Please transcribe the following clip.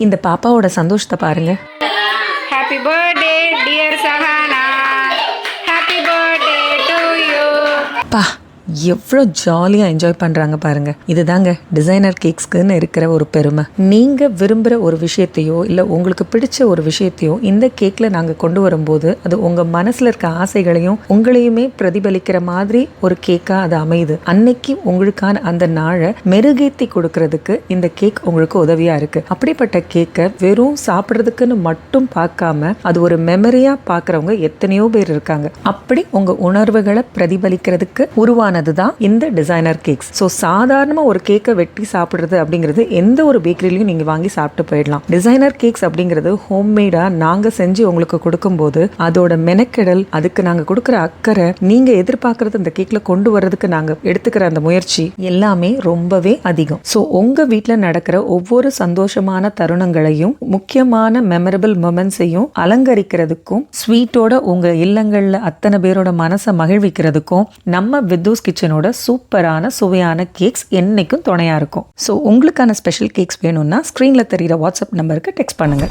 இந்த பாப்பாவோட சந்தோஷத்தை பாருங்க. Happy birthday dear Sahana, happy birthday to you. பா எவ்வளோ ஜாலியாக என்ஜாய் பண்ணுறாங்க பாருங்க. இதுதாங்க டிசைனர் கேக்ஸ்க்குன்னு இருக்கிற ஒரு பெருமை. நீங்கள் விரும்புகிற ஒரு விஷயத்தையோ இல்லை உங்களுக்கு பிடிச்ச ஒரு விஷயத்தையோ இந்த கேக்கில் நாங்கள் கொண்டு வரும்போது அது உங்கள் மனசில் இருக்க ஆசைகளையும் உங்களையுமே பிரதிபலிக்கிற மாதிரி ஒரு கேக்காக அது அமையுது. அன்னைக்கு உங்களுக்கான அந்த நாளை மெருகேற்றி கொடுக்கறதுக்கு இந்த கேக் உங்களுக்கு உதவியாக இருக்குது. அப்படிப்பட்ட கேக்கை வெறும் சாப்பிட்றதுக்குன்னு மட்டும் பார்க்காம அது ஒரு மெமரியாக பார்க்குறவங்க எத்தனையோ பேர் இருக்காங்க. அப்படி உங்கள் உணர்வுகளை பிரதிபலிக்கிறதுக்கு உருவான தான் இந்த டிசைனர் கேக்ஸ். ஸோ சாதாரணமாக ஒரு கேக்கை வெட்டி சாப்பிட்றது அப்படிங்கிறது எந்த ஒரு பேக்கரிலையும் நீங்கள் வாங்கி சாப்பிட்டு போயிடலாம். டிசைனர் கேக்ஸ் அப்படிங்கிறது ஹோம்மேடாக நாங்கள் செஞ்சு உங்களுக்கு கொடுக்கும்போது அதோட மெனக்கெடல், அதுக்கு நாங்கள் கொடுக்குற அக்கறை, நீங்கள் எதிர்பார்க்கறது இந்த கேக்கில் கொண்டு வர்றதுக்கு நாங்கள் எடுத்துக்கிற அந்த முயற்சி எல்லாமே ரொம்பவே அதிகம். ஸோ உங்கள் வீட்டில் நடக்கிற ஒவ்வொரு சந்தோஷமான தருணங்களையும் முக்கியமான மெமரபிள் மொமெண்ட்ஸையும் அலங்கரிக்கிறதுக்கும் ஸ்வீட்டோட உங்கள் இல்லங்களில் அத்தனை பேரோட மனசை மகிழ்விக்கிறதுக்கும் நம்ம வித்தூஸ் கிச்சனோட சூப்பரான சுவையான கேக்ஸ் என்னைக்கும் துணையா இருக்கும். ஸோ உங்களுக்கான ஸ்பெஷல் கேக்ஸ் வேணும்னா ஸ்க்ரீன்ல தெரிகிற வாட்ஸ்அப் நம்பருக்கு டெக்ஸ்ட் பண்ணுங்க.